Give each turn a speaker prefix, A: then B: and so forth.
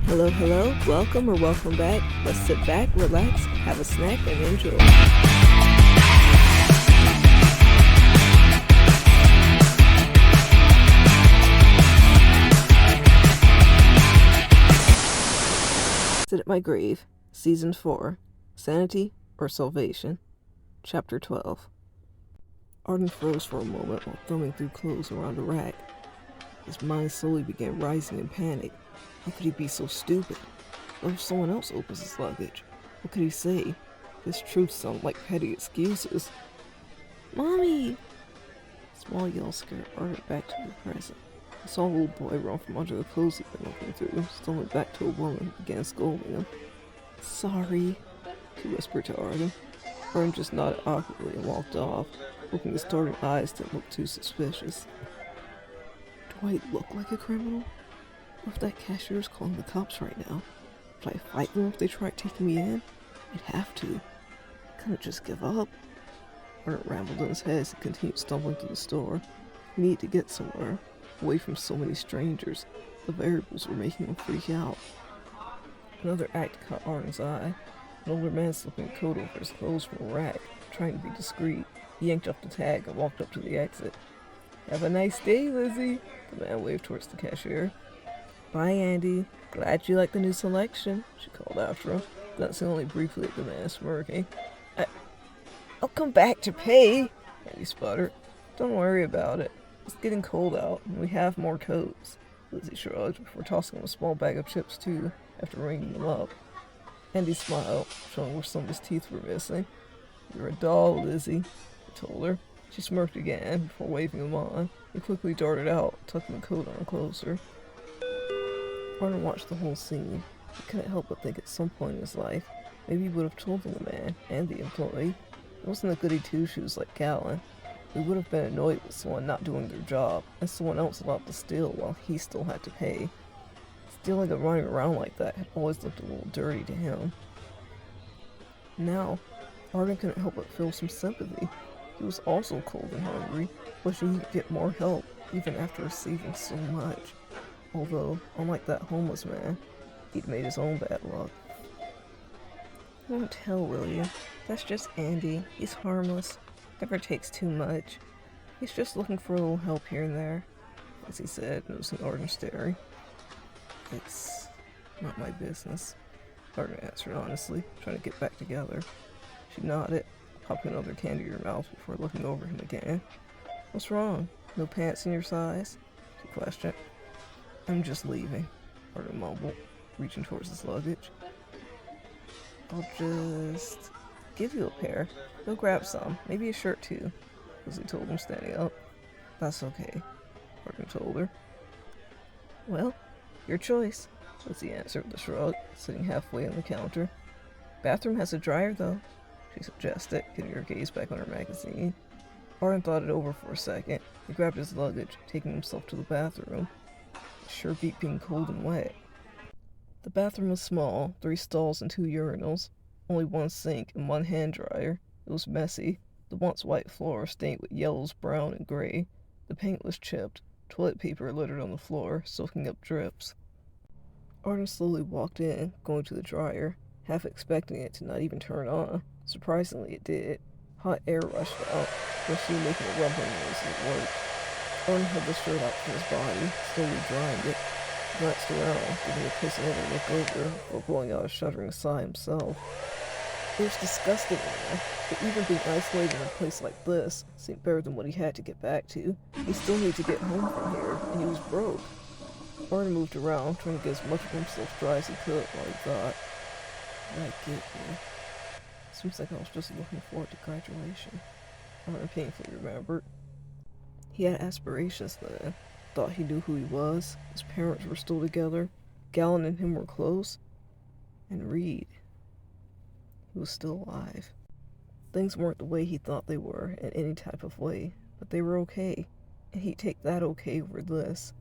A: Hello, hello, welcome or welcome back. Let's sit back, relax, have a snack, and enjoy. Sit at My Grave, Season 4, Sanity or Salvation, Chapter 12. Arden froze for a moment while thumbing through clothes around a rack. His mind slowly began rising in panic. How could he be so stupid? What if someone else opens his luggage? What could he say? His truth sounded like petty excuses. Mommy! A small yell scared Arden back to the present. He saw a little boy run from under the clothes he'd been looking through, stumbling back to a woman who began scolding him. Sorry, she whispered to Arden. Arden just nodded awkwardly and walked off, hoping his starting eyes didn't look too suspicious. Do I look like a criminal? What if that cashier's calling the cops right now? Would I fight them if they tried taking me in? I'd have to. I couldn't just give up. Arden rambled in his head as he continued stumbling through the store. He needed to get somewhere, away from so many strangers. The variables were making him freak out. Another act caught Arden's eye. An older man slipping a coat over his clothes from a rack, trying to be discreet. He yanked off the tag and walked up to the exit. Have a nice day, Lizzie, the man waved towards the cashier. Bye, Andy. Glad you like the new selection, she called after him, glancing only briefly at the man smirking. I'll come back to pay, Andy sputtered. Don't worry about it. It's getting cold out, and we have more coats. Lizzie shrugged before tossing him a small bag of chips, too, after ringing them up. Andy smiled, showing where some of his teeth were missing. You're a doll, Lizzie, he told her. She smirked again before waving him on. He quickly darted out, tucking the coat on closer. Arden watched the whole scene. He couldn't help but think at some point in his life, maybe he would have told the man and the employee. It wasn't a goody two-shoes like Gallon. He would have been annoyed with someone not doing their job, and someone else allowed to steal while he still had to pay. Stealing and running around like that had always looked a little dirty to him. Now, Arden couldn't help but feel some sympathy. He was also cold and hungry, wishing he could get more help, even after receiving so much. Although, unlike that homeless man, he'd made his own bad luck. Don't tell William. That's just Andy. He's harmless. Never takes too much. He's just looking for a little help here and there, as he said, noticing Arden staring. It's not my business, Arden answered honestly, trying to get back together. She nodded, popping another candy in her mouth before looking over him again. What's wrong? No pants in your size? She questioned. I'm just leaving, Arden mumbled, reaching towards his luggage. I'll just give you a pair. Go grab some, maybe a shirt too, Lizzie told him, standing up. That's okay, Arden told her. Well, your choice, Lizzie answered with a shrug, sitting halfway on the counter. Bathroom has a dryer though, she suggested, getting her gaze back on her magazine. Arden thought it over for a second. He grabbed his luggage, taking himself to the bathroom. It sure beat being cold and wet. The bathroom was small, 3 stalls and 2 urinals, only 1 sink and 1 hand dryer. It was messy, the once white floor stained with yellows, brown, and gray. The paint was chipped, toilet paper littered on the floor, soaking up drips. Arden slowly walked in, going to the dryer, half expecting it to not even turn on. Surprisingly, it did. Hot air rushed out, especially making a rumbling noise as it worked. Arden had the shirt out from his body, slowly drying it. He glanced around, giving the place another look over, before blowing out a shuddering sigh himself. It was disgusting in there, but even being isolated in a place like this seemed better than what he had to get back to. He still needed to get home from here, and he was broke. Arden moved around, trying to get as much of himself dry as he could while he thought, what did I get here? Seems like I was just looking forward to graduation, Arden painfully remembered. He had aspirations then, thought he knew who he was, his parents were still together, Gallon and him were close, and Reed. He was still alive. Things weren't the way he thought they were in any type of way, but they were okay, and he'd take that okay over this.